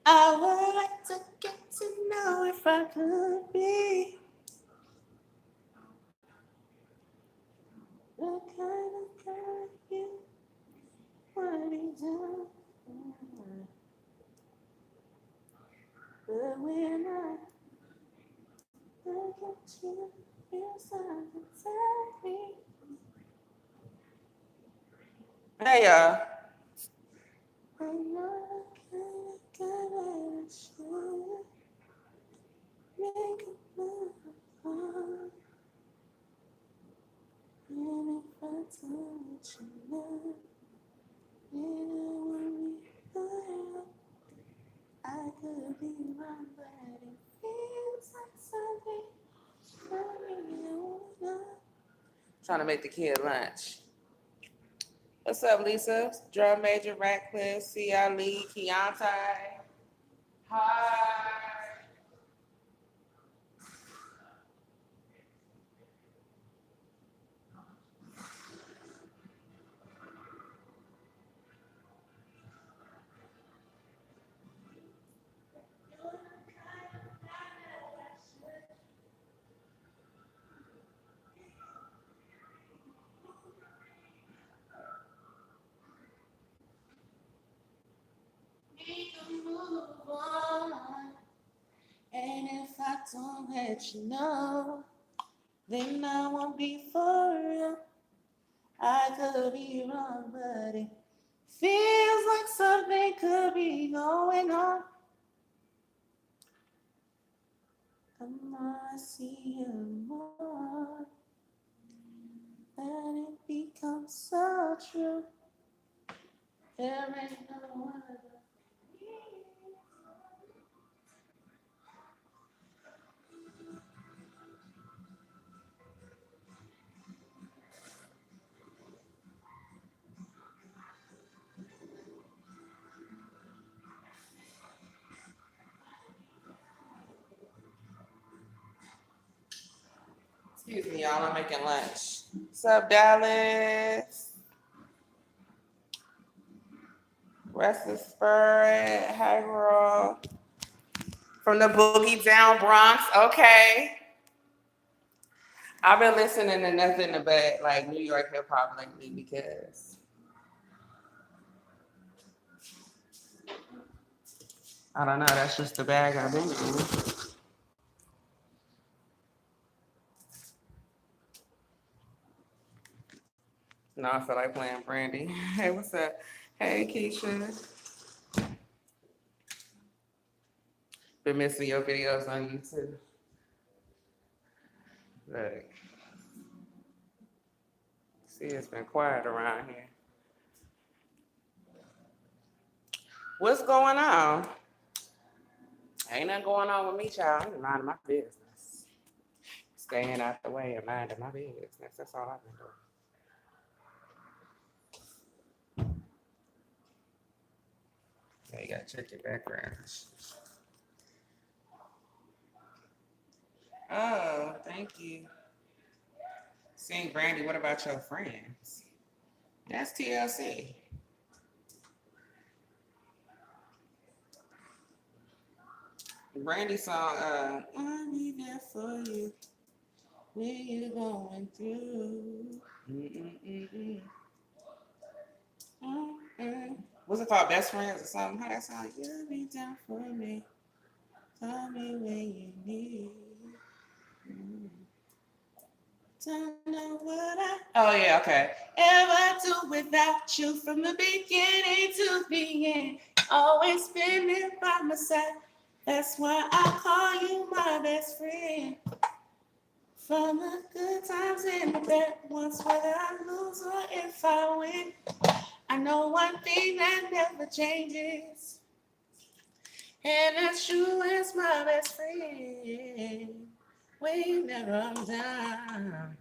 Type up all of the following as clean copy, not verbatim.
I would like to get to know if I could be the kind of girl you want to do. But when I look at you, feel something tell me. Hey, y'all. I know the kind of should make a move on. And if I told you no, then I would be good. I could be wrong, but it feels like something trying to make the kid lunch. What's up, Lisa? Drum Major, Ratcliffe, C.I. Lee, Keontae. Hi. Make a move on. And if I don't let you know, then I won't be for real. I could be wrong, but it feels like something could be going on. The more I see you more, and it becomes so true. There ain't no other. Excuse me, y'all. I'm making lunch. What's up, Dallas? Restless Spirit. Hi, girl. From the Boogie Down Bronx. Okay. I've been listening to nothing but like New York hip hop lately because I don't know. That's just the bag I've been in. No, I feel like playing Brandy. Hey, what's up? Hey, Keisha. Been missing your videos on YouTube. Look, see, it's been quiet around here. What's going on? Ain't nothing going on with me, child. I'm minding my business. Staying out the way and minding my business. That's all I've been doing. Yeah, you gotta check your background. Oh, thank you. Seeing Brandy, what about your friends? That's TLC. Brandy song, I'll be there for you. What you going through? Mm-mm-mm-mm. Mm-mm. What's it called? Best Friends or something? How that sound? You'll be down for me. Tell me when you need. Mm. Don't know what I. Oh yeah, okay. Ever do without you from the beginning to the end. Always been there by my side. That's why I call you my best friend. From the good times and the bad ones, whether I lose or if I win, I know one thing that never changes, and that's you as my best friend. Whenever I'm down.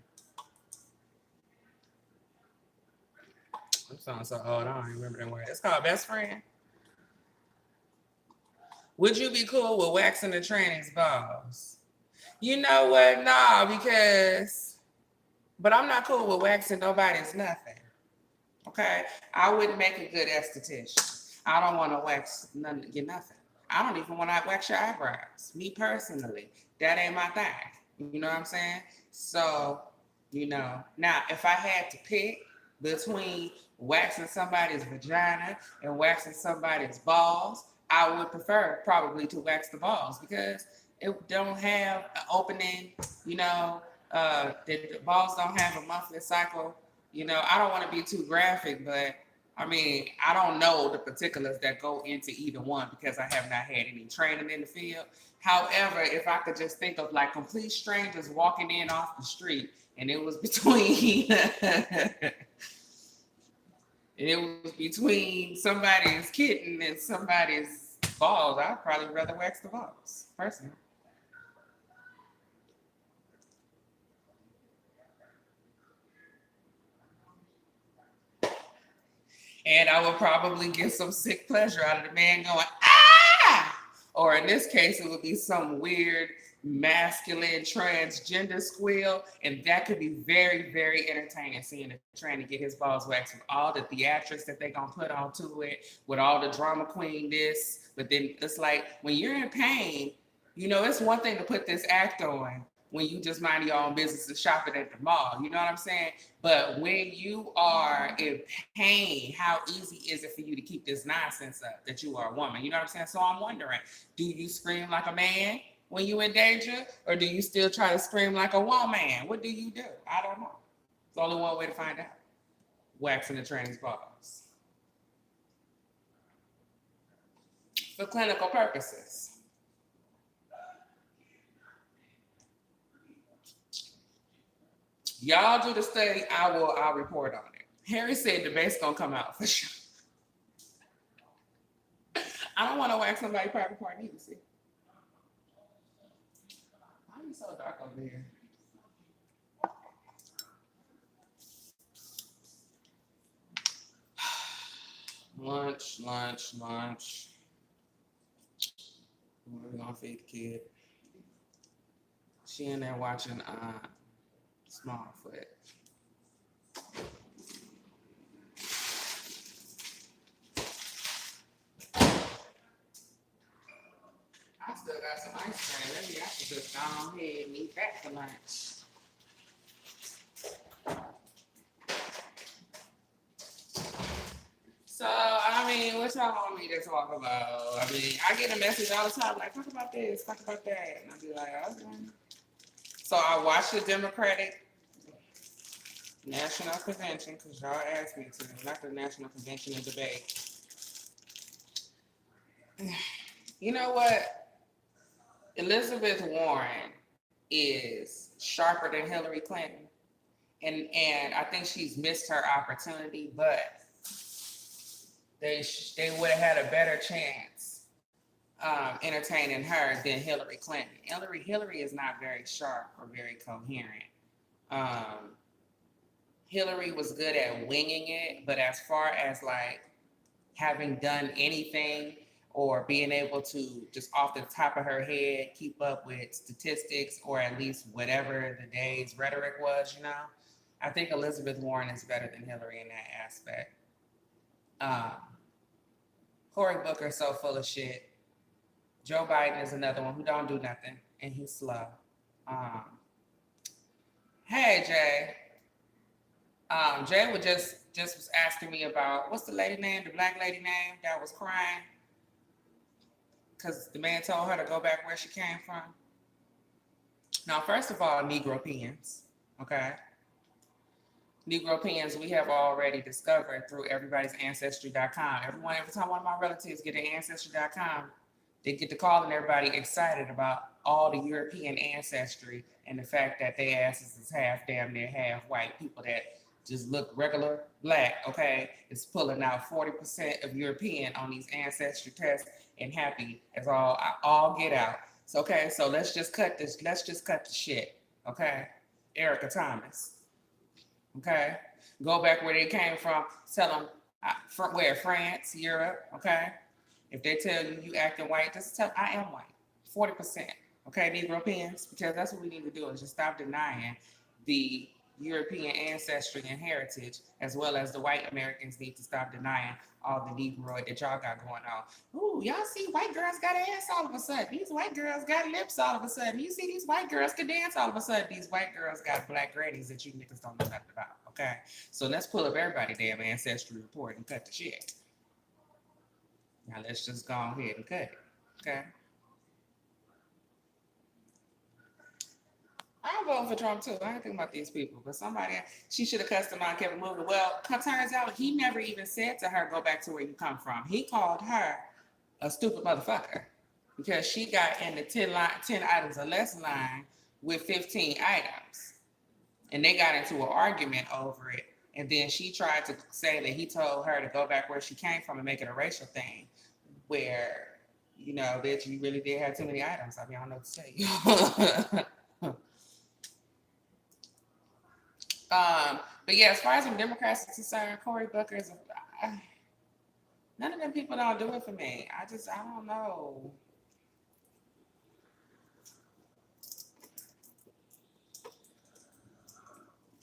I'm sounding so old. I don't even remember that word. It's called Best Friend. Would you be cool with waxing the tranny's balls? You know what? No, because, but I'm not cool with waxing nobody's nothing. Okay, I wouldn't make a good esthetician. I don't want to wax none, get nothing. I don't even want to wax your eyebrows. Me personally, that ain't my thing. You know what I'm saying? So, now if I had to pick between waxing somebody's vagina and waxing somebody's balls, I would prefer probably to wax the balls because it don't have an opening, the balls don't have a monthly cycle. I don't want to be too graphic, but I mean, I don't know the particulars that go into either one because I have not had any training in the field. However, if I could just think of like complete strangers walking in off the street and it was between somebody's kitten and somebody's balls, I'd probably rather wax the balls, personally. And I would probably get some sick pleasure out of the man going, ah! Or in this case, it would be some weird masculine transgender squeal. And that could be very, very entertaining seeing it trying to get his balls waxed with all the theatrics that they're going to put onto it, with all the drama queen this. But then it's like when you're in pain, it's one thing to put this act on when you just mind your own business and shopping at the mall. You know what I'm saying? But when you are in pain, how easy is it for you to keep this nonsense up that you are a woman? You know what I'm saying? So I'm wondering, do you scream like a man when you in danger? Or do you still try to scream like a woman? What do you do? I don't know. There's only one way to find out. Waxing the tranny's balls. For clinical purposes. Y'all do the study, I'll report on it. Harry said the bass gonna come out for sure. I don't want to wax somebody private part either, see. Why are you so dark over here? Lunch. We're gonna feed the kid. She in there watching Smallfoot. I still got some ice cream. Maybe I should just go ahead and eat that for lunch. So, I mean, what y'all want me to talk about? I mean, I get a message all the time, like, talk about this, talk about that. And I'll be like, okay. So I watched the Democratic National Convention, because y'all asked me to, not the National Convention and debate. You know what? Elizabeth Warren is sharper than Hillary Clinton. And I think she's missed her opportunity, but they would have had a better chance entertaining her than Hillary Clinton. Hillary is not very sharp or very coherent. Hillary was good at winging it, but as far as like having done anything or being able to just off the top of her head keep up with statistics or at least whatever the day's rhetoric was, I think Elizabeth Warren is better than Hillary in that aspect. Cory Booker's so full of shit. Joe Biden is another one who don't do nothing, and he's slow. Hey, Jay. Jay was just was asking me about, what's the lady name, the black lady name that was crying? Because the man told her to go back where she came from. Now, first of all, Negropeans, okay? Negropeans, we have already discovered through everybody's ancestry.com. Every time one of my relatives get an ancestry.com, they get to calling everybody excited about all the European ancestry and the fact that their asses is half damn near half white. People that just look regular black, okay, is pulling out 40% of European on these ancestry tests and happy as all get out. So, okay, so let's just cut this. Let's just cut the shit, okay? Erica Thomas, okay? Go back where they came from. Tell them from where, France, Europe, okay? If they tell you acting white, just tell I am white, 40%, okay, Negropeans, because that's what we need to do is just stop denying the European ancestry and heritage, as well as the white Americans need to stop denying all the Negroid that y'all got going on. Ooh, y'all see white girls got ass all of a sudden. These white girls got lips all of a sudden. You see these white girls can dance all of a sudden. These white girls got black grannies that you niggas don't know nothing about, okay? So let's pull up everybody's damn ancestry report and cut the shit. Now let's just go ahead and cut it, okay? I'm voting for Trump too. I ain't think about these people, but somebody, she should have cussed him out and kept it moving. Well, it turns out he never even said to her, go back to where you come from. He called her a stupid motherfucker because she got in the 10 items or less line with 15 items. And they got into an argument over it. And then she tried to say that he told her to go back where she came from and make it a racial thing where, you know, bitch, you really did have too many items. I mean, I don't know what to say. But yeah, as far as the Democrats are concerned, Cory Booker is none of them people don't do it for me. I don't know.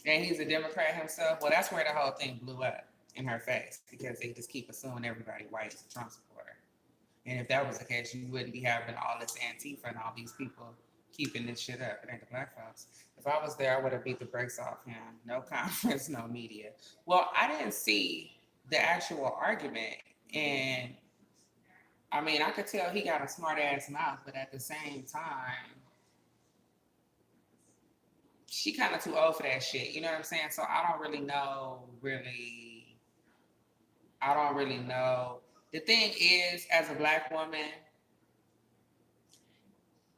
And he's a Democrat himself. Well, that's where the whole thing blew up in her face because they just keep assuming everybody white is a Trump supporter. And if that was the case, you wouldn't be having all this Antifa and all these people keeping this shit up. It ain't the black folks. If I was there, I would have beat the brakes off him. No conference, no media. Well, I didn't see the actual argument. And I mean, I could tell he got a smart ass mouth, but at the same time, she kind of too old for that shit. You know what I'm saying? So I don't really know, I don't really know. The thing is, as a black woman,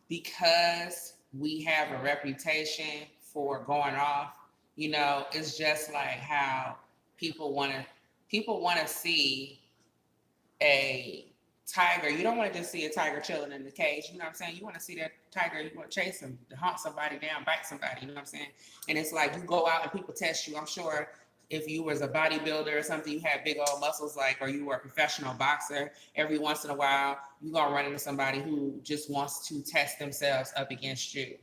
because we have a reputation for going off, you know, it's just like how people want to see a tiger. You don't want to just see a tiger chilling in the cage. You know what I'm saying? You want to see that tiger. You want to chase him, hunt somebody down, bite somebody. You know what I'm saying? And it's like you go out and people test you. I'm sure if you was a bodybuilder or something, you had big old muscles, like, or you were a professional boxer, every once in a while, you're going to run into somebody who just wants to test themselves up against you.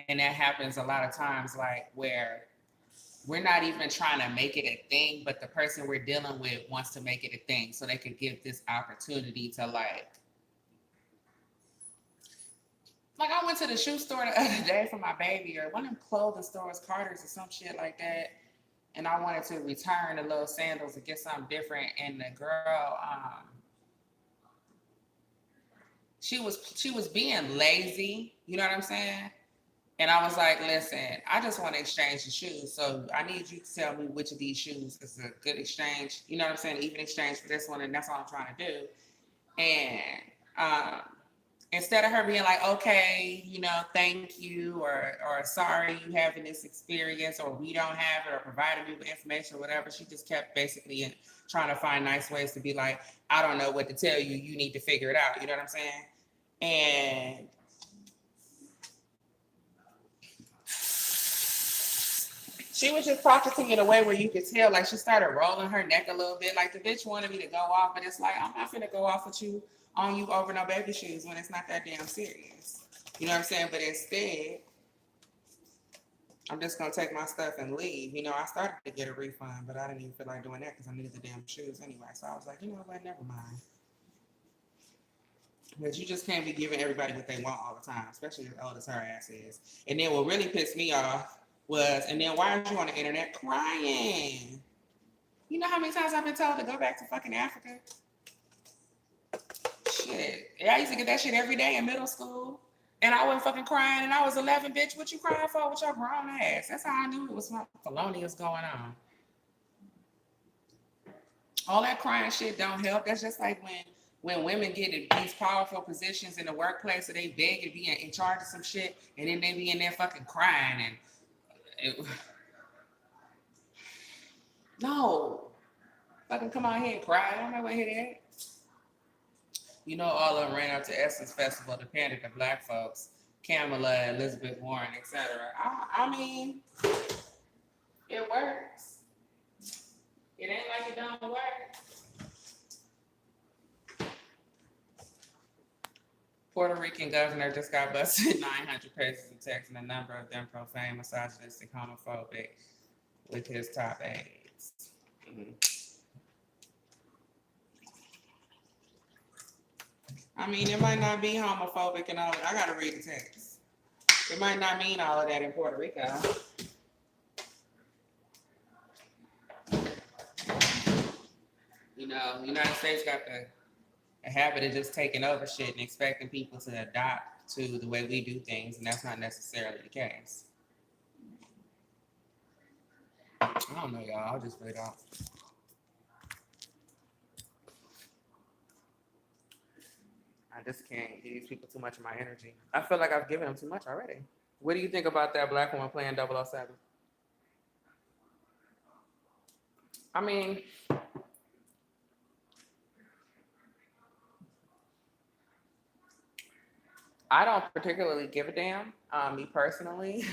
And that happens a lot of times, like where we're not even trying to make it a thing, but the person we're dealing with wants to make it a thing so they could give this opportunity to like I went to the shoe store the other day for my baby, or one of them clothing stores, Carter's or some shit like that. And I wanted to return the little sandals and get something different. And the girl, she was being lazy. You know what I'm saying? And I was like, listen, I just want to exchange the shoes. So I need you to tell me which of these shoes is a good exchange. You know what I'm saying? Even exchange for this one. And that's all I'm trying to do. And instead of her being like, okay, you know, thank you, or sorry you having this experience, or we don't have it, or providing me with information or whatever, she just kept basically trying to find nice ways to be like, I don't know what to tell you. You need to figure it out. You know what I'm saying? And she was just talking to me in a way where you could tell, like, she started rolling her neck a little bit. Like, the bitch wanted me to go off, but it's like, I'm not finna go off with you on you over no baby shoes when it's not that damn serious. You know what I'm saying? But instead, I'm just gonna take my stuff and leave. You know, I started to get a refund, but I didn't even feel like doing that because I needed the damn shoes anyway. So I was like, you know what, never mind. But you just can't be giving everybody what they want all the time, especially as old as her ass is. And then what really pissed me off was, and then why aren't you on the internet crying? You know how many times I've been told to go back to fucking Africa? Shit. I used to get that shit every day in middle school. And I wasn't fucking crying, and I was 11, bitch. What you crying for with your grown ass? That's how I knew it was something felonious going on. All that crying shit don't help. That's just like when women get in these powerful positions in the workplace, so they beg to be in charge of some shit, and then they be in there fucking crying. And no, fucking come out here and cry. I don't know what to hear that. You know, all of them ran up to Essence Festival to pander to black folks, Kamala, Elizabeth Warren, etc. I mean, it works. It ain't like it don't work. Puerto Rican governor just got busted 900 pages of text, and a number of them profane, misogynistic, homophobic. with his top aides. Mm-hmm. I mean, it might not be homophobic and all that. I gotta read the text. It might not mean all of that in Puerto Rico. You know, the United States got a habit of just taking over shit and expecting people to adopt to the way we do things, and that's not necessarily the case. I don't know, y'all. I'll just read off. I just can't give these people too much of my energy. I feel like I've given them too much already. What do you think about that black woman playing 007? I mean, I don't particularly give a damn, me personally.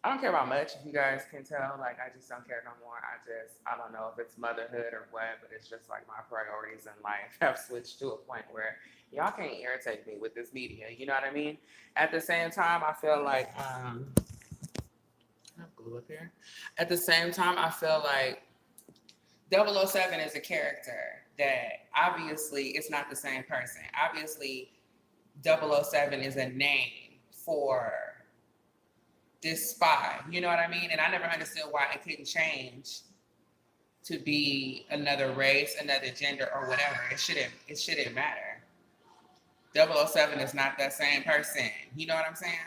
I don't care about much, if you guys can tell. Like, I just don't care no more. I don't know if it's motherhood or what, but it's just like my priorities in life have switched to a point where y'all can't irritate me with this media. You know what I mean? At the same time, I feel like, I have glue up here. At the same time, I feel like 007 is a character that obviously it's not the same person. Obviously, 007 is a name for this spy, you know what I mean? And I never understood why it couldn't change to be another race, another gender, or whatever. It shouldn't matter. 007 is not that same person. You know what I'm saying?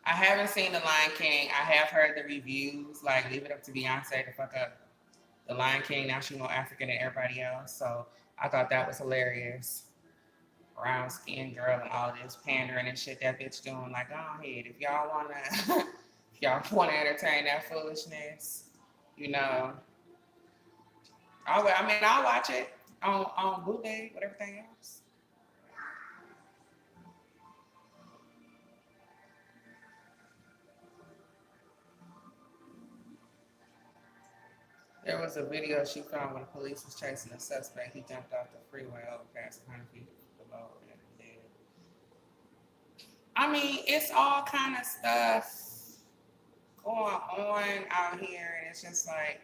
I haven't seen The Lion King. I have heard the reviews, like, leave it up to Beyonce to fuck up The Lion King. Now she's more African than everybody else. So I thought that was hilarious. Brown skin girl and all this pandering and shit that bitch doing. Like, go ahead. If y'all wanna entertain that foolishness, you know. I'll watch it on bootleg with everything else. There was a video she found when the police was chasing a suspect. He jumped off the freeway over past 100 feet below and dead. I mean, it's all kind of stuff going on out here, and it's just like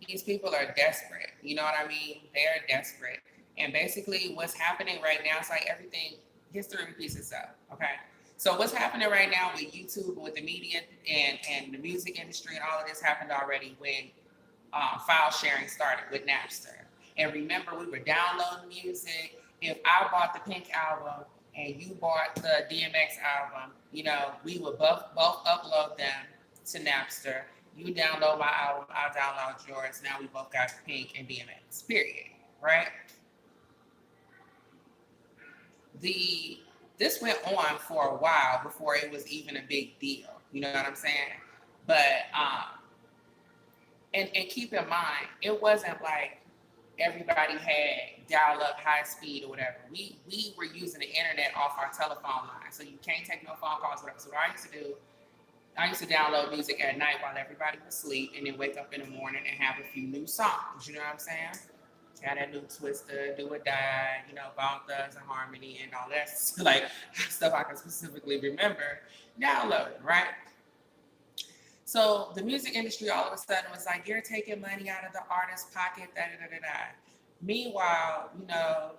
these people are desperate. You know what I mean? They are desperate. And basically what's happening right now, it's like everything, history repeats itself, okay? So what's happening right now with YouTube and with the media and the music industry and all of this happened already when file sharing started with Napster. And remember, we were downloading music. If I bought the Pink album and you bought the DMX album, you know, we would both upload them to Napster. You download my album, I'll download yours. Now we both got Pink and DMX, period, right? This went on for a while before it was even a big deal. You know what I'm saying? But and keep in mind, it wasn't like everybody had dial up high speed or whatever. We were using the internet off our telephone line, so you can't take no phone calls, whatever. So what I used to download music at night while everybody was asleep, and then wake up in the morning and have a few new songs. You know what I'm saying? Got that new Twister, Do or Die, you know, Bone Thugs and Harmony and all that, like, stuff I can specifically remember downloading, right? So the music industry all of a sudden was like, you're taking money out of the artist's pocket, da-da-da-da-da. Meanwhile, you know,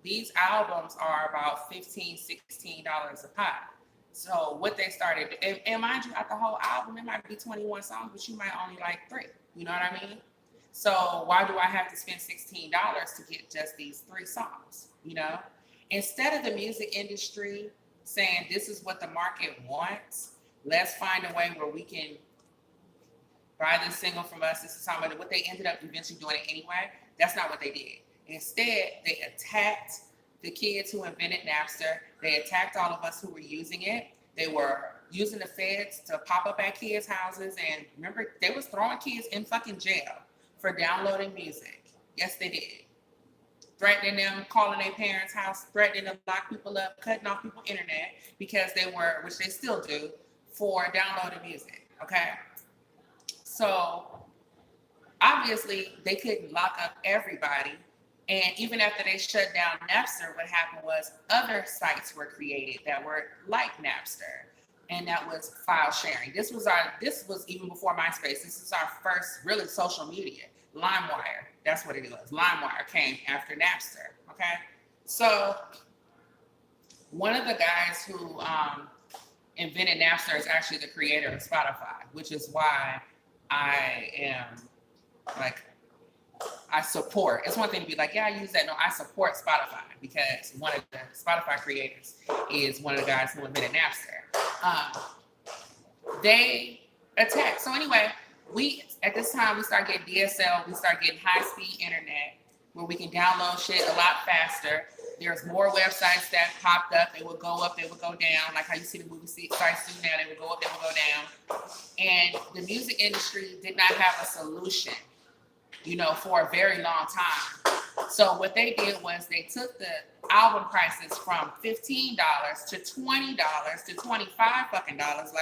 these albums are about $15, $16 a pop. So what they started, and mind you, at the whole album, it might be 21 songs, but you might only like 3. You know what I mean? So why do I have to spend $16 to get just these 3 songs? You know, instead of the music industry saying this is what the market wants, let's find a way where we can buy this single from us. This is how much. What they ended up eventually doing it anyway. That's not what they did. Instead, they attacked the kids who invented Napster. They attacked all of us who were using it. They were using the feds to pop up at kids' houses, and remember, they was throwing kids in fucking jail for downloading music. Yes, they did. Threatening them, calling their parents' house, threatening to lock people up, cutting off people's internet because they were, which they still do, for downloading music, okay? So obviously they couldn't lock up everybody. And even after they shut down Napster, what happened was other sites were created that were like Napster. and that was file sharing. This was even before MySpace. This is our first really social media. LimeWire, that's what it was. LimeWire came after Napster. Okay, so one of the guys who invented Napster is actually the creator of Spotify, which is why I am like, I support. It's one thing to be like, yeah, I use that. No, I support Spotify because one of the Spotify creators is one of the guys who invented Napster. They attacked. So anyway, at this time we start getting DSL. We start getting high-speed internet where we can download shit a lot faster. There's more websites that popped up. They would go up, they would go down, like how you see the movie sites do now. They would go up, they would go down. And the music industry did not have a solution, for a very long time. So what they did was they took the album prices from $15 to $20 to $25 fucking dollars.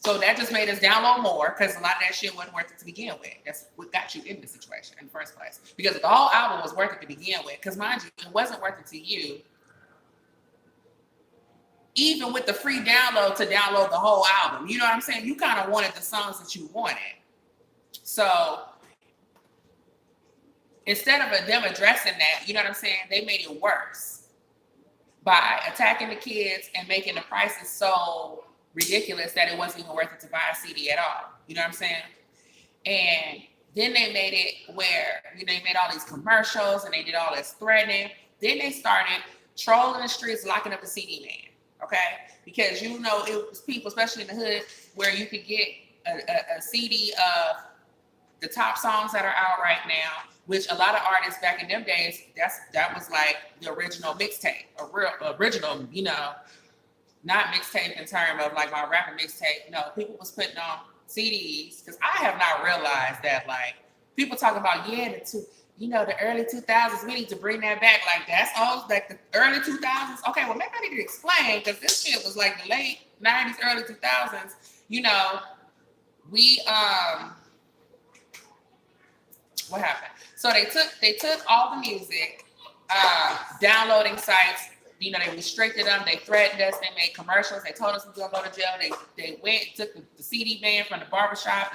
So that just made us download more because a lot of that shit wasn't worth it to begin with. That's what got you in the situation in the first place. Because the whole album was worth it to begin with. Because mind you, it wasn't worth it to you, even with the free download, to download the whole album. You know what I'm saying? You kind of wanted the songs that you wanted. So instead of them addressing that, you know what I'm saying, they made it worse by attacking the kids and making the prices so ridiculous that it wasn't even worth it to buy a CD at all. You know what I'm saying? And then they made it where, they made all these commercials and they did all this threatening. Then they started trolling the streets, locking up the CD man. Okay? Because it was people, especially in the hood, where you could get a CD of the top songs that are out right now, which a lot of artists back in them days, that was like the original mixtape, original, not mixtape in terms of like my rapping mixtape. No, people was putting on CDs, because I have not realized that, like, people talk about, the early 2000s, we need to bring that back. Like, that's all, like the early 2000s. Okay, well, maybe I need to explain, because this shit was like the late 90s, early 2000s. What happened? So they took all the music, downloading sites. They restricted them. They threatened us. They made commercials. They told us we were gonna go to jail. They went, took the CD van from the barbershop,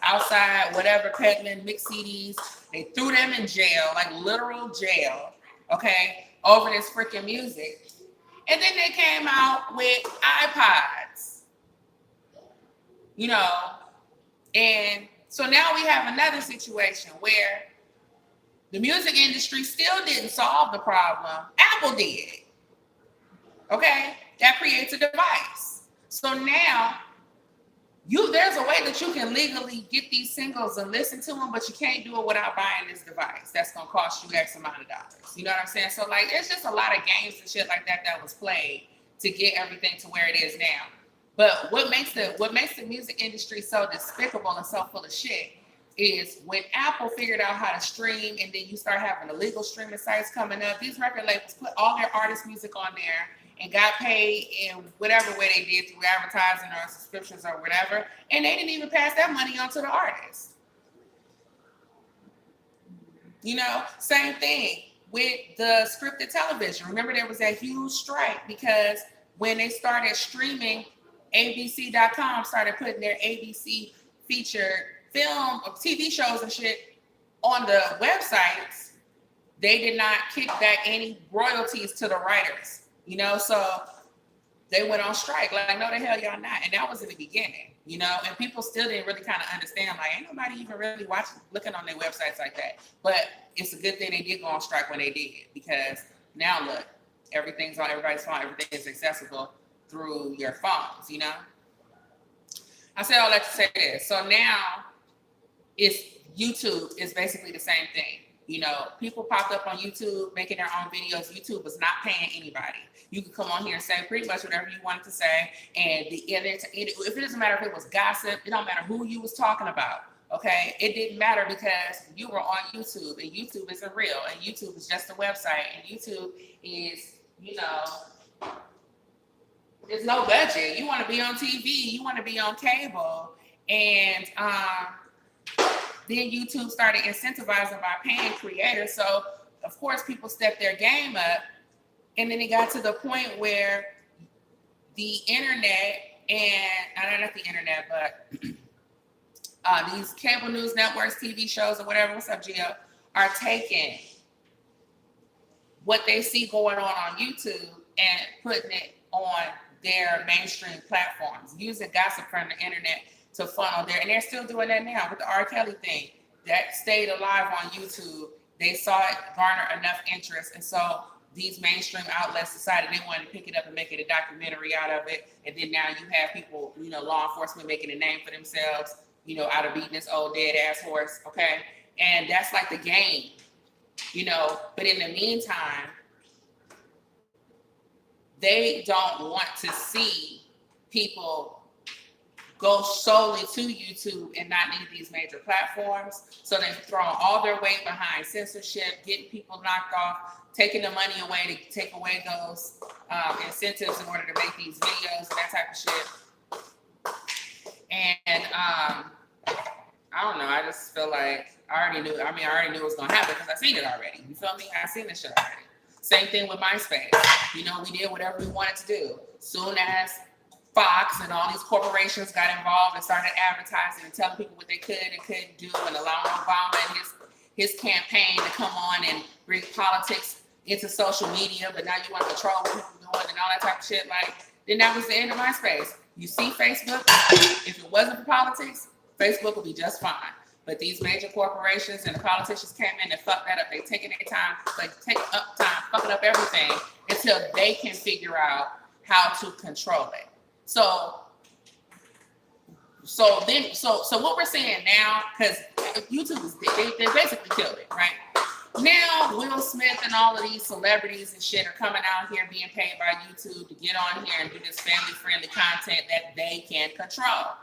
outside, whatever, peddling mixed CDs. They threw them in jail, like literal jail, okay, over this freaking music. And then they came out with iPods, and so now we have another situation where the music industry still didn't solve the problem. Apple did. Okay? That creates a device. So now there's a way that you can legally get these singles and listen to them, but you can't do it without buying this device. That's going to cost you X amount of dollars. You know what I'm saying? So like, it's just a lot of games and shit like that was played to get everything to where it is now. But what makes the music industry so despicable and so full of shit is when Apple figured out how to stream, and then you start having illegal streaming sites coming up. These record labels put all their artist music on there and got paid in whatever way they did, through advertising or subscriptions or whatever, and they didn't even pass that money on to the artists. Same thing with the scripted television. Remember, there was that huge strike because when they started streaming, ABC.com started putting their ABC featured film or TV shows and shit on the websites. They did not kick back any royalties to the writers, so they went on strike. Like, no, the hell y'all not. And that was in the beginning, and people still didn't really kind of understand, like, ain't nobody even really looking on their websites like that. But it's a good thing they did go on strike when they did, because now look, everything's on everybody's phone. Everything is accessible through your phones, I say all that to say this. So now YouTube is basically the same thing. People popped up on YouTube making their own videos. YouTube was not paying anybody. You could come on here and say pretty much whatever you wanted to say. And if it doesn't matter if it was gossip, it don't matter who you was talking about. Okay, it didn't matter because you were on YouTube, and YouTube isn't real, and YouTube is just a website, and YouTube is, there's no budget. You want to be on TV, you want to be on cable, and then YouTube started incentivizing by paying creators. So of course people stepped their game up, and then it got to the point where the internet and not the internet, but these cable news networks, TV shows, or whatever, what's up, Gio, are taking what they see going on YouTube and putting it on their mainstream platforms, using gossip from the internet to funnel there. And they're still doing that now with the R. Kelly thing. That stayed alive on YouTube. They saw it garner enough interest. And so these mainstream outlets decided they wanted to pick it up and make it a documentary out of it. And then now you have people, law enforcement making a name for themselves, out of beating this old dead ass horse. Okay. And that's like the game, but in the meantime, they don't want to see people go solely to YouTube and not need these major platforms. So they've thrown all their weight behind censorship, getting people knocked off, taking the money away to take away those incentives in order to make these videos and that type of shit. And I don't know. I just feel like I already knew it was gonna happen because I seen it already. You feel me? I seen this shit already. Same thing with MySpace. We did whatever we wanted to do. Soon as Fox and all these corporations got involved and started advertising and telling people what they could and couldn't do, and allowing Obama and his campaign to come on and bring politics into social media, but now you want to control what people doing and all that type of shit, then that was the end of MySpace. You see Facebook, if it wasn't for politics, Facebook would be just fine. But these major corporations and the politicians came in and fucked that up. They taking their time, take up time, fucking up everything until they can figure out how to control it. So what we're saying now, because YouTube is they basically killed it, right? Now Will Smith and all of these celebrities and shit are coming out here being paid by YouTube to get on here and do this family-friendly content that they can control.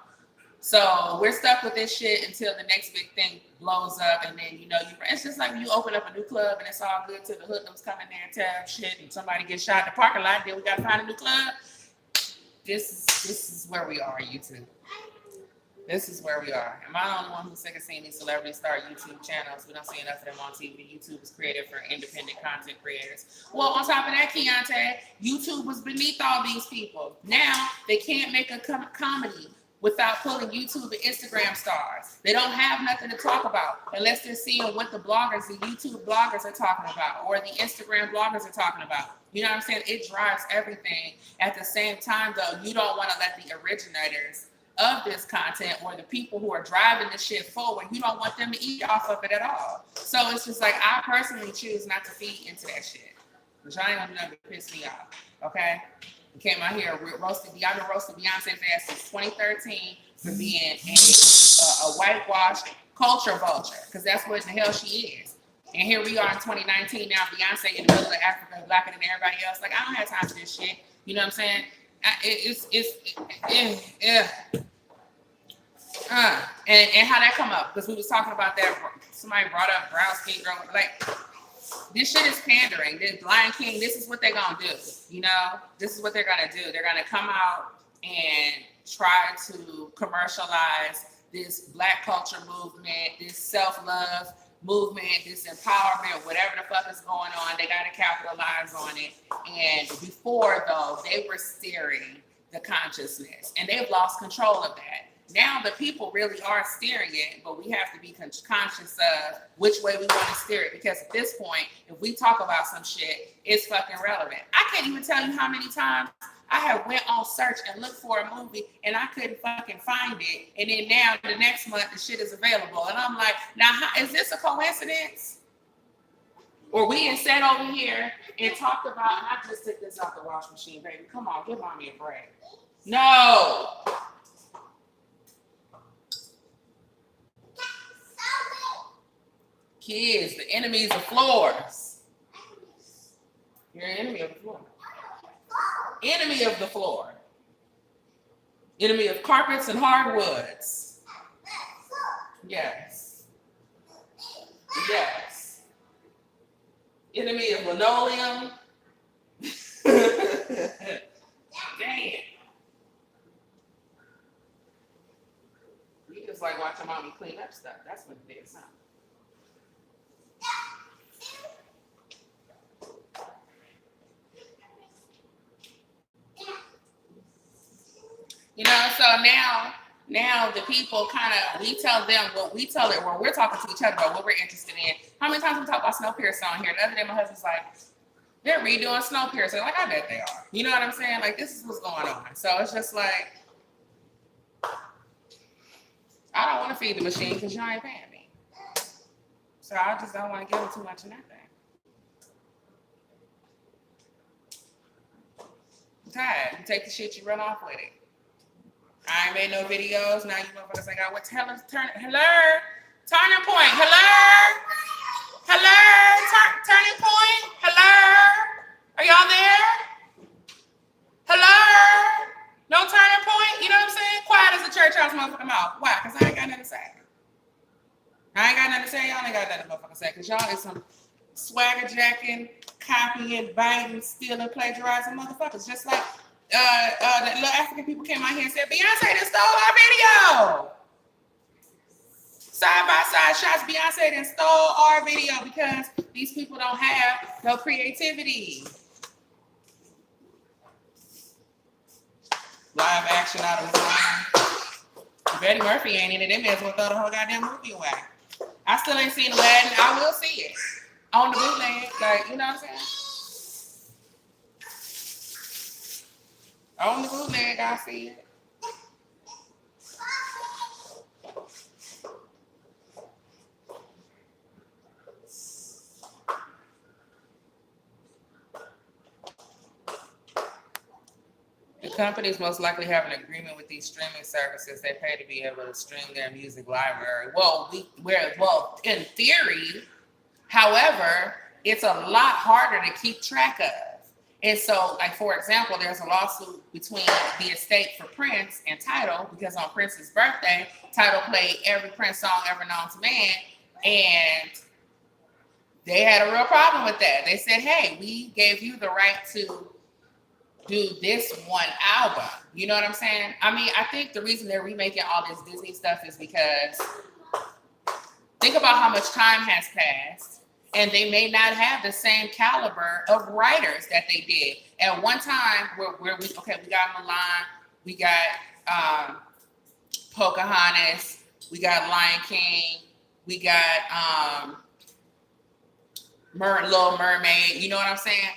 So we're stuck with this shit until the next big thing blows up, and then it's just like when you open up a new club and it's all good till the hoodlums come in there and tell shit, and somebody gets shot in the parking lot. Then we gotta find a new club. This is where we are, YouTube. This is where we are. Am I the only one who's sick of seeing these celebrities start YouTube channels? We don't see enough of them on TV. YouTube is created for independent content creators. Well, on top of that, Keontae, YouTube was beneath all these people. Now they can't make a comedy without pulling YouTube and Instagram stars. They don't have nothing to talk about unless they're seeing what the YouTube bloggers are talking about, or the Instagram bloggers are talking about. You know what I'm saying? It drives everything. At the same time, though, you don't want to let the originators of this content, or the people who are driving the shit forward, you don't want them to eat off of it at all. So it's just like, I personally choose not to feed into that shit. Which I ain't gonna do nothing to piss me off, okay? Came out here, roasted Beyonce's ass since 2013 for being a whitewashed culture vulture, because that's what the hell she is. And here we are in 2019 now, Beyonce in the middle of Africa, blacker than everybody else. Like, I don't have time for this shit. You know what I'm saying? And how that come up? Because we was talking about that. Somebody brought up brown skin girl. Like, this shit is pandering. This Lion King, this is what they're gonna do. This is what they're gonna do. They're gonna come out and try to commercialize this Black culture movement, this self-love movement, this empowerment, whatever the fuck is going on. They gotta capitalize on it. And before, though, they were steering the consciousness, and they've lost control of that. Now the people really are steering it, but we have to be conscious of which way we want to steer it, because at this point, if we talk about some shit, it's fucking relevant. I can't even tell you how many times I have went on search and looked for a movie and I couldn't fucking find it. And then now the next month the shit is available. And I'm like, now is this a coincidence? Or we had sat over here and talked about, and I just took this off the wash machine, baby. Come on, give mommy a break. No. Kids, the enemies of floors. You're an enemy of the floor. Enemy of the floor. Enemy of carpets and hardwoods. Yes. Yes. Enemy of linoleum. Damn. You just like watching mommy clean up stuff. That's what it is, huh? You know, so now the people kind of, we tell them what we tell it, when we're talking to each other about what we're interested in. How many times we talk about Snowpiercer on here? The other day my husband's like, they're redoing Snowpiercer. Like, I bet they are. You know what I'm saying? Like, this is what's going on. So it's just like, I don't want to feed the machine because you ain't paying me. So I just don't want to give them too much of nothing. I'm tired. You take the shit, you run off with it. I ain't made no videos. Now you motherfuckers like, I went hello, turning point, turning point, are y'all there? Hello, no turning point. You know what I'm saying? Quiet as a church house motherfucking mouth. Why? Because I ain't got nothing to say. I ain't got nothing to say. Y'all ain't got nothing to motherfucking say. Because y'all is some swagger jacking, copying, biting, stealing, plagiarizing motherfuckers. Just like the little African people came out here and said, Beyonce done stole our video. Side by side shots, Beyonce done stole our video because these people don't have no creativity. Live action out of his line. Betty Murphy ain't in it. They may as well throw the whole goddamn movie away. I still ain't seen Aladdin. I will see it on the bootleg. Like, you know what I'm saying? On the bootleg, I see it. The companies most likely have an agreement with these streaming services. They pay to be able to stream their music library. Well, in theory, however, it's a lot harder to keep track of. And so, like, for example, there's a lawsuit between the estate for Prince and Tidal, because on Prince's birthday, Tidal played every Prince song ever known to man, and they had a real problem with that. They said, hey, we gave you the right to do this one album. You know what I'm saying? I mean, I think the reason they're remaking all this Disney stuff is because think about how much time has passed. And they may not have the same caliber of writers that they did. At one time, we got Mulan, we got Pocahontas, we got Lion King, we got Little Mermaid, you know what I'm saying?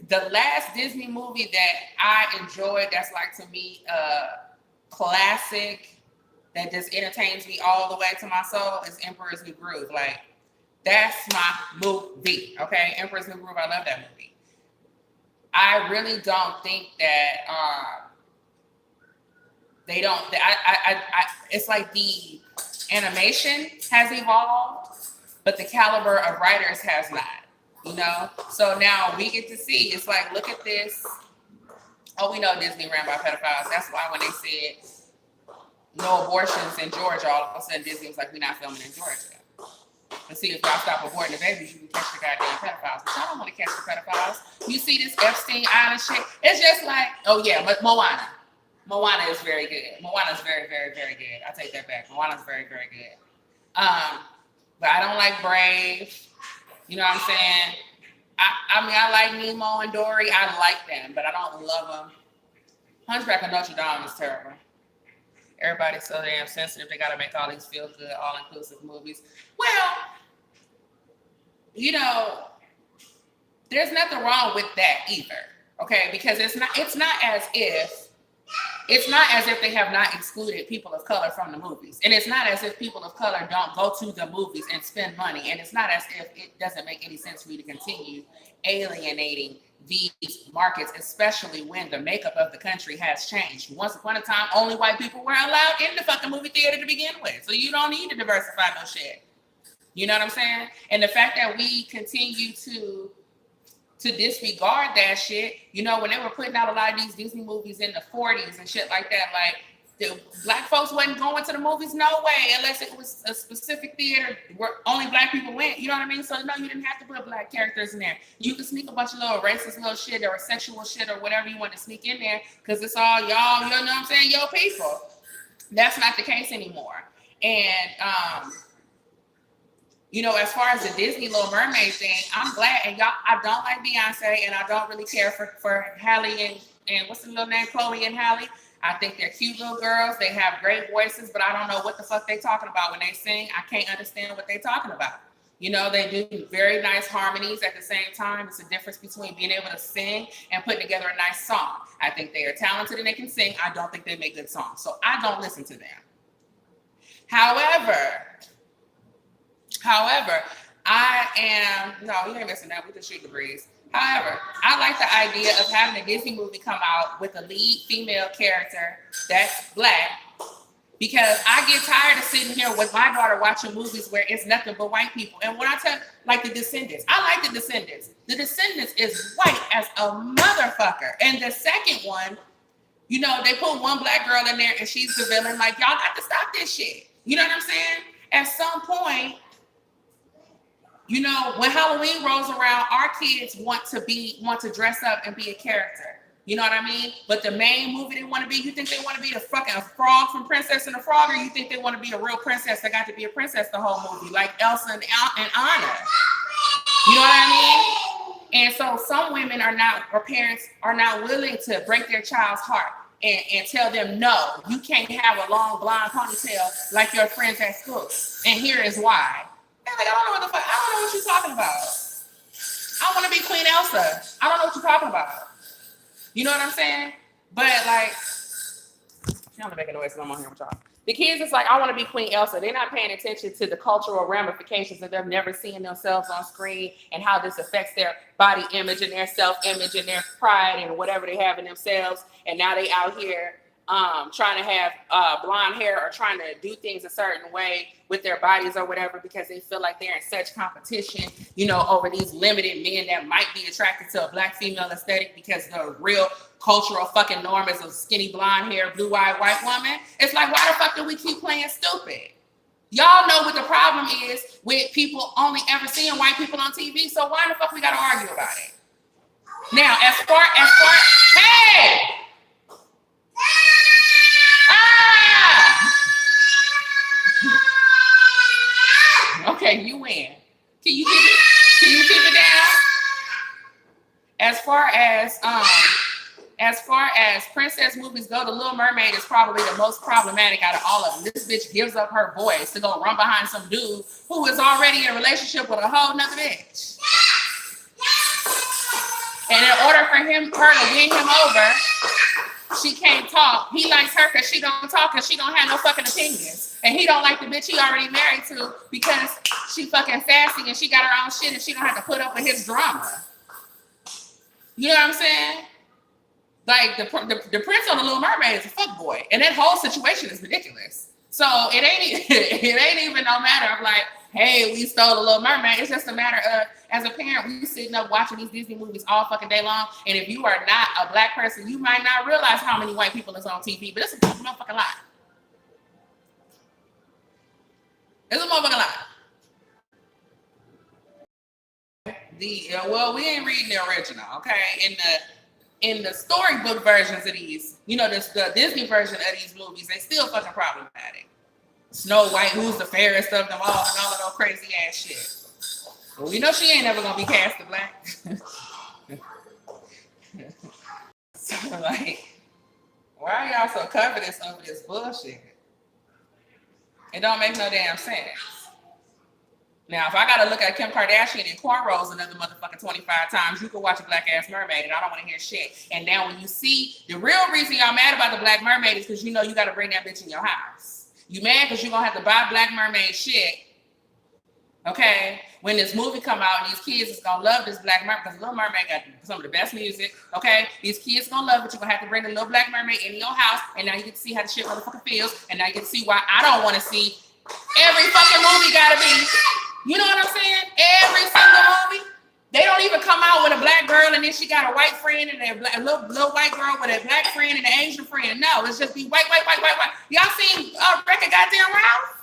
The last Disney movie that I enjoyed, that's like, to me, classic, that just entertains me all the way to my soul, is Emperor's New Groove. Like, that's my movie, okay? Emperor's New Groove, I love that movie. I really don't think that they don't. It's like the animation has evolved, but the caliber of writers has not. You know, so now we get to see. It's like, look at this. Oh, we know Disney ran by pedophiles. That's why when they said no abortions in Georgia, all of a sudden Disney was like, we're not filming in Georgia. And see, if y'all stop aborting the babies, you can catch the goddamn pedophiles. But y'all don't want to catch the pedophiles. You see this Epstein Island shit? It's just like, oh yeah, but Moana. Moana is very good. Moana is very, very, very good. I take that back. Moana is very, very good. But I don't like Brave. You know what I'm saying? I mean, I like Nemo and Dory. I like them, but I don't love them. Hunchback of Notre Dame is terrible. Everybody's so damn sensitive. They got to make all these feel-good, all-inclusive movies. Well, you know, there's nothing wrong with that either, okay? Because it's not as if they have not excluded people of color from the movies. And it's not as if people of color don't go to the movies and spend money. And it's not as if it doesn't make any sense for you to continue alienating these markets, especially when the makeup of the country has changed. Once upon a time, only white people were allowed in the fucking movie theater to begin with. So you don't need to diversify no shit. You know what I'm saying? And the fact that we continue to disregard that shit, you know, when they were putting out a lot of these Disney movies in the 40s and shit like that, like, the black folks wasn't going to the movies, no way, unless it was a specific theater where only black people went, you know what I mean? So no, you didn't have to put black characters in there. You could sneak a bunch of little racist little shit or sexual shit or whatever you want to sneak in there, because it's all y'all, you know what I'm saying, your people. That's not the case anymore. And you know, as far as the Disney Little Mermaid thing, I'm glad. And y'all, I don't like Beyonce, and I don't really care for Halle and what's the little name, Chloe and Halle. I think they're cute little girls. They have great voices, but I don't know what the fuck they talking about when they sing. I can't understand what they talking about. You know, they do very nice harmonies at the same time. It's a difference between being able to sing and putting together a nice song. I think they are talented and they can sing. I don't think they make good songs. So I don't listen to them. However, I am, no, you ain't missing that. We just shoot the breeze. However, I like the idea of having a Disney movie come out with a lead female character that's Black, because I get tired of sitting here with my daughter watching movies where it's nothing but white people. And when I tell, like The Descendants, I like The Descendants. The Descendants is white as a motherfucker. And the second one, you know, they put one Black girl in there and she's the villain. Like, y'all got to stop this shit. You know what I'm saying? At some point, you know, when Halloween rolls around, our kids want to dress up and be a character. You know what I mean? But the main movie they want to be, you think they want to be the fucking frog from Princess and the Frog, or you think they want to be a real princess that got to be a princess the whole movie, like Elsa and Anna? You know what I mean? And so some women are not, or parents are not willing to break their child's heart and tell them, no, you can't have a long blonde ponytail like your friends at school. And here is why. Like, I don't know what the fuck, I don't know what you're talking about. I want to be Queen Elsa. I don't know what you're talking about. You know what I'm saying? But like, I'm gonna make a noise when I'm on here with y'all. The kids is like, I want to be Queen Elsa. They're not paying attention to the cultural ramifications of them never seeing themselves on screen and how this affects their body image and their self-image and their pride and whatever they have in themselves. And now they out here trying to have blonde hair or trying to do things a certain way with their bodies or whatever because they feel like they're in such competition, you know, over these limited men that might be attracted to a Black female aesthetic because the real cultural fucking norm is a skinny blonde hair, blue-eyed white woman. It's like, why the fuck do we keep playing stupid? Y'all know what the problem is with people only ever seeing white people on TV, so why the fuck we gotta argue about it? Now, as far, hey! Okay, you win. Can you keep it down? As far as princess movies go, The Little Mermaid is probably the most problematic out of all of them. This bitch gives up her voice to go run behind some dude who is already in a relationship with a whole nother bitch. And in order for her to win him over, she can't talk. He likes her because she don't talk and she don't have no fucking opinions. And he don't like the bitch he already married to because she fucking sassy and she got her own shit and she don't have to put up with his drama. You know what I'm saying? Like the prince on The Little Mermaid is a fuckboy, and that whole situation is ridiculous. So it ain't even no matter of like, hey, we stole The Little Mermaid. It's just a matter of, as a parent, we sitting up watching these Disney movies all fucking day long, and if you are not a Black person, you might not realize how many white people is on TV, but it's a motherfucking lie. It's a motherfucking lie. Well, we ain't reading the original, okay? In the storybook versions of these, you know, the Disney version of these movies, they still fucking problematic. Snow White, who's the fairest of them all, and all of those crazy ass shit. Well, we know she ain't ever gonna be cast as Black. So like, why are y'all so covetous over this bullshit? It don't make no damn sense. Now, if I gotta look at Kim Kardashian and cornrows another motherfucking 25 times, you can watch a Black ass mermaid and I don't want to hear shit. And now when you see, the real reason y'all mad about the Black mermaid is because you know you gotta bring that bitch in your house. You mad because you're gonna have to buy Black mermaid shit, okay? When this movie come out and these kids is gonna love this Black mermaid, because Little Mermaid got some of the best music, okay? These kids gonna love it. You're gonna have to bring the little Black mermaid in your house, and now you get to see how the shit motherfucking feels, and now you get to see why I don't want to see every fucking movie gotta be. You know what I'm saying? Every single movie. They don't even come out with a Black girl and then she got a white friend and a little white girl with a Black friend and an Asian friend. No, it's just be white. Y'all seen Wreck-It Goddamn Ralph?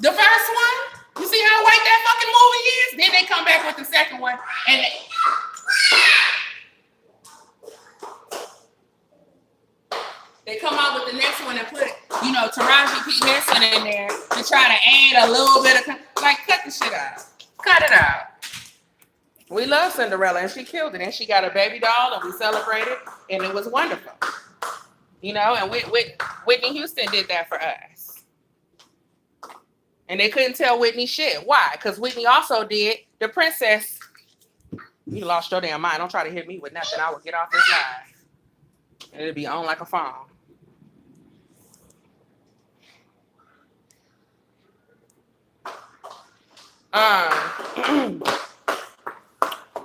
The first one? You see how white that fucking movie is? Then they come back with the second one and they come out with the next one and put, you know, Taraji P. Henson in there to try to add a little bit of, like, cut the shit out. Cut it out. We love Cinderella and she killed it. And she got a baby doll and we celebrated and it was wonderful. You know, and Whitney Houston did that for us. And they couldn't tell Whitney shit. Why? Because Whitney also did the princess. You lost your damn mind. Don't try to hit me with nothing. I will get off this live. And it'll be on like a phone.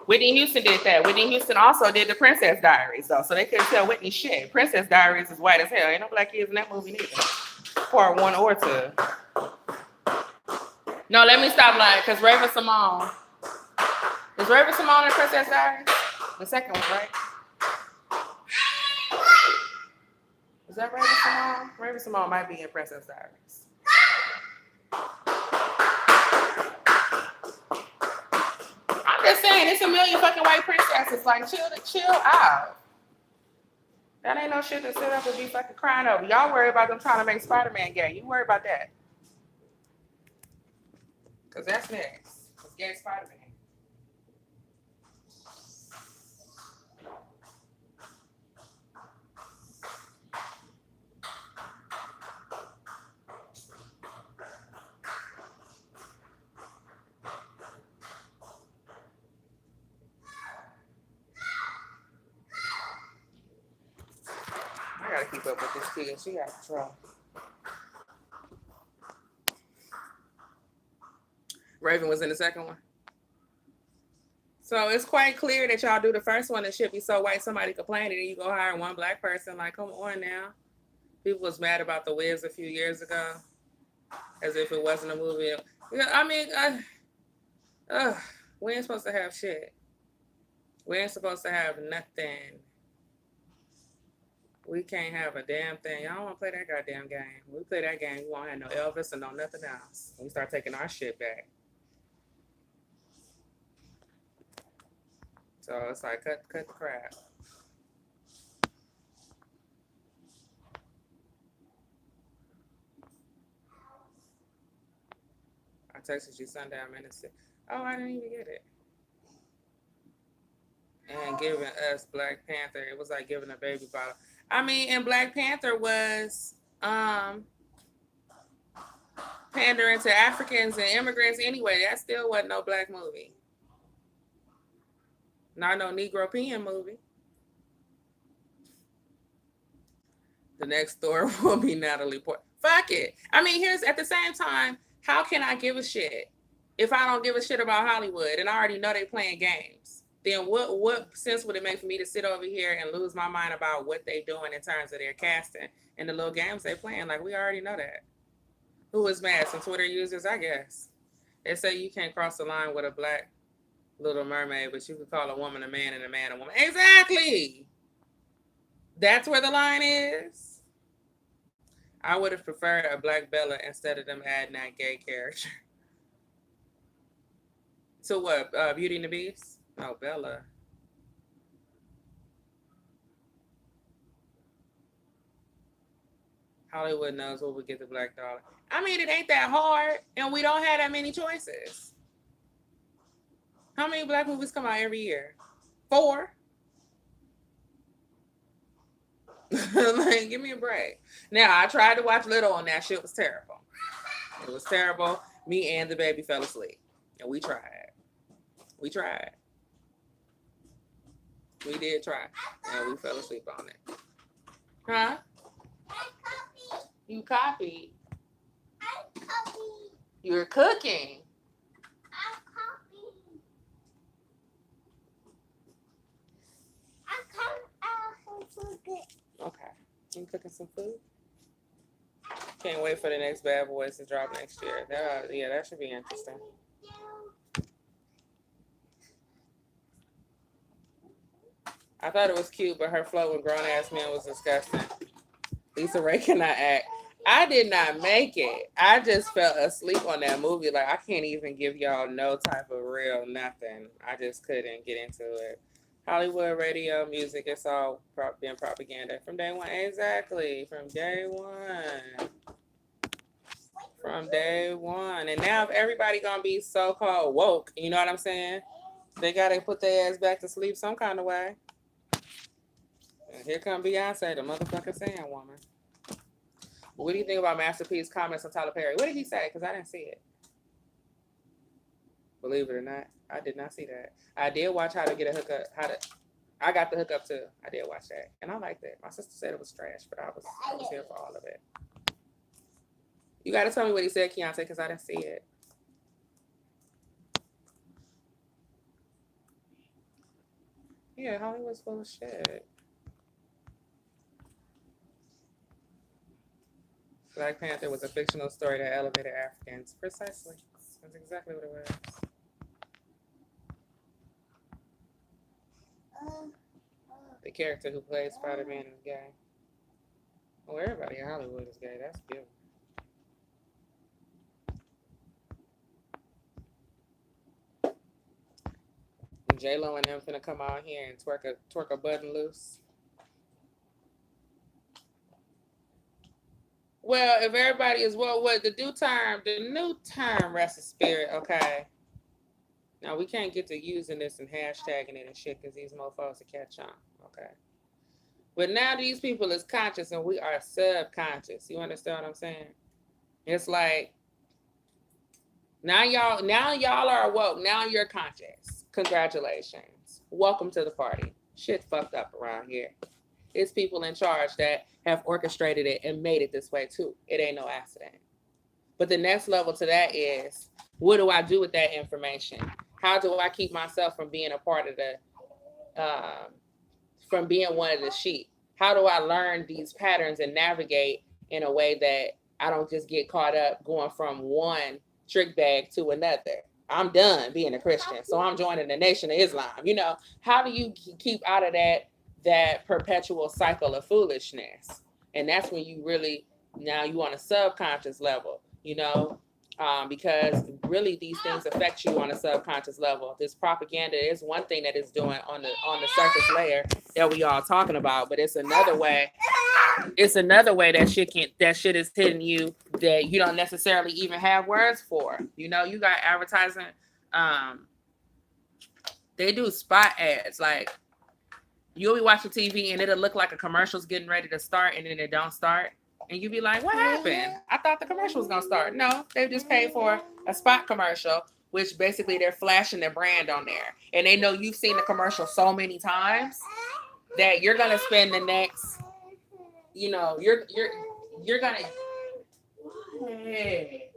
Whitney Houston did that. Whitney Houston also did the Princess Diaries, though. So they couldn't tell Whitney shit. Princess Diaries is white as hell. Ain't no black kids in that movie neither. Part 1 or 2. No, let me stop lying, because Raven Simone. Is Raven Simone in Princess Diaries? The second one, right? Is that Raven Simone? Raven Simone might be in Princess Diaries. I'm just saying, it's a million fucking white princesses. Like, chill out. That ain't no shit to sit up and be fucking crying over. Y'all worry about them trying to make Spider-Man gay. You worry about that. Because that's next. It's gay Spider-Man. I gotta keep up with this kid. She got control. Raven was in the second one. So it's quite clear that y'all do the first one and shit be so white somebody complaining and you go hire one black person. Like, come on now. People was mad about The Wiz a few years ago. As if it wasn't a movie. Yeah, I mean, we ain't supposed to have shit. We ain't supposed to have nothing. We can't have a damn thing. I don't want to play that goddamn game. When we play that game, we won't have no Elvis and no nothing else. We start taking our shit back. So it's like, cut the crap. I texted you Sundown Minister. Oh, I didn't even get it. And giving us Black Panther, it was like giving a baby bottle. I mean, and Black Panther was pandering to Africans and immigrants anyway. That still wasn't no black movie. Not no Negro-pean movie. The next Thor will be Natalie Portman. Fuck it. I mean, here's at the same time, how can I give a shit if I don't give a shit about Hollywood and I already know they playing games? Then what sense would it make for me to sit over here and lose my mind about what they doing in terms of their casting and the little games they playing? Like, we already know that. Who is mad? Some Twitter users, I guess. They say you can't cross the line with a black Little Mermaid, but you could call a woman a man and a man a woman. Exactly. That's where the line is. I would have preferred a black Bella instead of them adding that gay character. So what? Beauty and the Beast? No, Bella. Hollywood knows what would get the black dollar. I mean, it ain't that hard, and we don't have that many choices. How many black movies come out every year? 4. Like, give me a break. Now, I tried to watch Little, and that shit was terrible. It was terrible. Me and the baby fell asleep, and we tried. We tried. We did try, and we fell asleep on it. Huh? You copied. I copied. You're cooking. I copied. I cooked some food. Okay. You cooking some food? Can't wait for the next Bad Boys to drop next year. That should be interesting. I thought it was cute, but her flow with grown ass men was disgusting. Lisa Ray cannot act. I did not make it. I just fell asleep on that movie. Like, I can't even give y'all no type of real nothing. I just couldn't get into it. Hollywood radio music, it's all been propaganda from day one. Exactly. From day one. From day one. And now if everybody gonna be so-called woke, you know what I'm saying? They gotta put their ass back to sleep some kind of way. And here come Beyonce, the motherfucking sand woman. What do you think about Masterpiece comments on Tyler Perry? What did he say? Because I didn't see it. Believe it or not, I did not see that. I did watch How to Get a Hookup. I got the hookup too. I did watch that, and I liked it. My sister said it was trash, but I was here for all of it. You got to tell me what he said, Keontae, because I didn't see it. Yeah, Hollywood's full of shit. Black Panther was a fictional story that elevated Africans. Precisely. That's exactly what it was. The character who plays Spider-Man is gay. Well, everybody in Hollywood is gay. That's good. J-Lo and them finna come out here and twerk a button loose. Well, if everybody is what the new term rest of spirit, okay. Now we can't get to using this and hashtagging it and shit because these mofos will catch on, okay. But now these people is conscious and we are subconscious. You understand what I'm saying? It's like now y'all are awoke. Now you're conscious. Congratulations. Welcome to the party. Shit fucked up around here. It's people in charge that have orchestrated it and made it this way too. It ain't no accident. But the next level to that is, what do I do with that information? How do I keep myself from being a part of from being one of the sheep? How do I learn these patterns and navigate in a way that I don't just get caught up going from one trick bag to another? I'm done being a Christian, so I'm joining the Nation of Islam. You know, how do you keep out of that perpetual cycle of foolishness? And that's when you really, now you on a subconscious level, you know, because really these things affect you on a subconscious level. This propaganda is one thing that is doing on the surface layer that we all talking about, but it's another way that shit is hitting you that you don't necessarily even have words for. You know, you got advertising, they do spot ads, like you'll be watching TV and it'll look like a commercial's getting ready to start and then it don't start. And you be like, what happened? I thought the commercial was going to start. No, they just paid for a spot commercial, which basically they're flashing their brand on there. And they know you've seen the commercial so many times that you're going to spend the next, you know, you're going to, hey,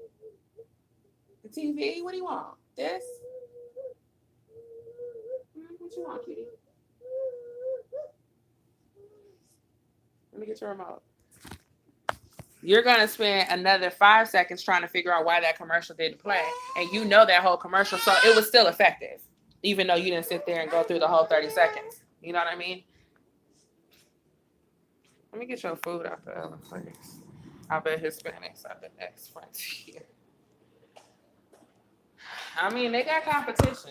the TV, what do you want? This? What you want, cutie? Let me get your remote. You're going to spend another 5 seconds trying to figure out why that commercial didn't play. And you know that whole commercial, so it was still effective, even though you didn't sit there and go through the whole 30 seconds. You know what I mean? Let me get your food out the oven, please. I bet Hispanics are the next frontier. I mean, they got competition.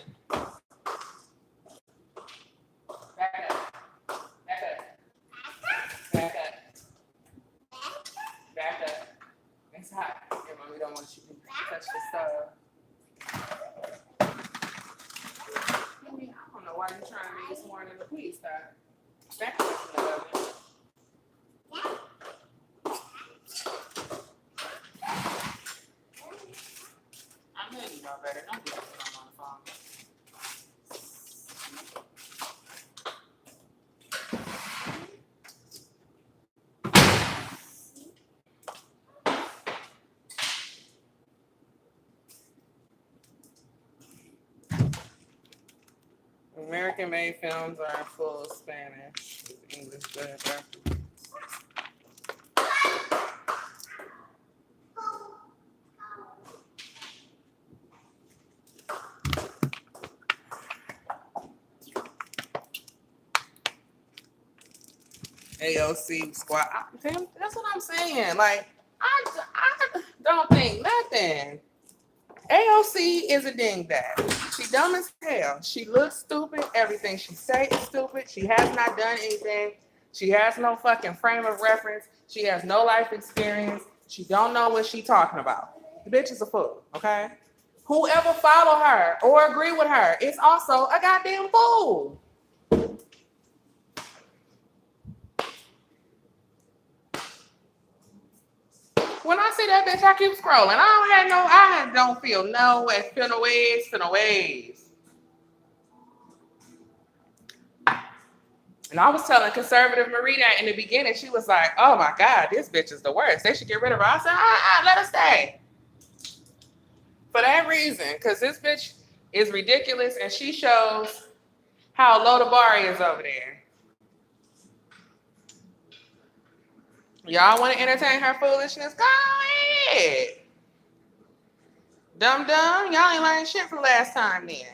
Back up. Back up. Back up. Back up. It's hot. Your mommy don't want you to touch the stove. I mean, I don't know why you're trying to make this more than a please stop. Back up from the oven. I know you know better. Don't do that when I'm on the phone. American-made films are in full Spanish with English dubbed afterwards. AOC squad. That's what I'm saying. Like, I don't think nothing. AOC is a dingbat. She dumb as hell. She looks stupid. Everything she say is stupid. She has not done anything. She has no fucking frame of reference. She has no life experience. She don't know what she talking about. The bitch is a fool, okay? Whoever follow her or agree with her is also a goddamn fool. When I see that bitch, I keep scrolling. I don't feel no ways. And I was telling conservative Marie that in the beginning, she was like, "Oh my God, this bitch is the worst. They should get rid of her." I said, let her stay." For that reason, because this bitch is ridiculous and she shows how low the bar is over there. Y'all want to entertain her foolishness? Go ahead. Dumb. Y'all ain't learned shit from last time then.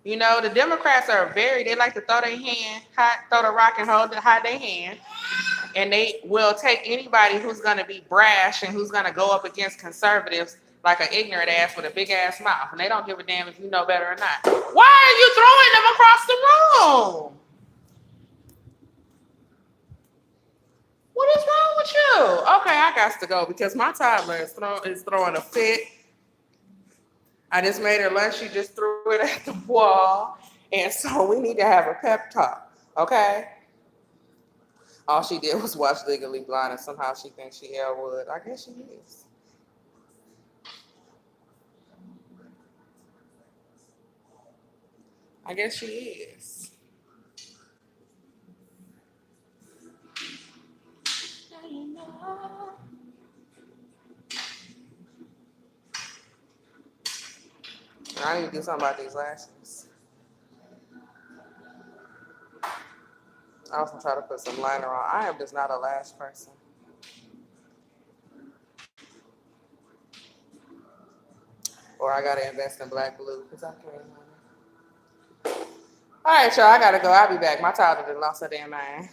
You know, the Democrats are they like to throw their hand, throw the rock and hide their hand. And they will take anybody who's going to be brash and who's going to go up against conservatives like an ignorant ass with a big ass mouth. And they don't give a damn if you know better or not. Why are you throwing them across the room? What is wrong with you? Okay, I got to go because my toddler is throwing a fit. I just made her lunch. She just threw it at the wall. And so we need to have a pep talk, okay? All she did was watch Legally Blonde, and somehow she thinks she Elle Wood. I guess she is. I guess she is. I need to do something about these lashes. I was gonna try to put some liner on. I am just not a lash person. Or I gotta invest in black blue because I can't. All right, y'all. I gotta go. I'll be back. My toddler done lost her damn mind.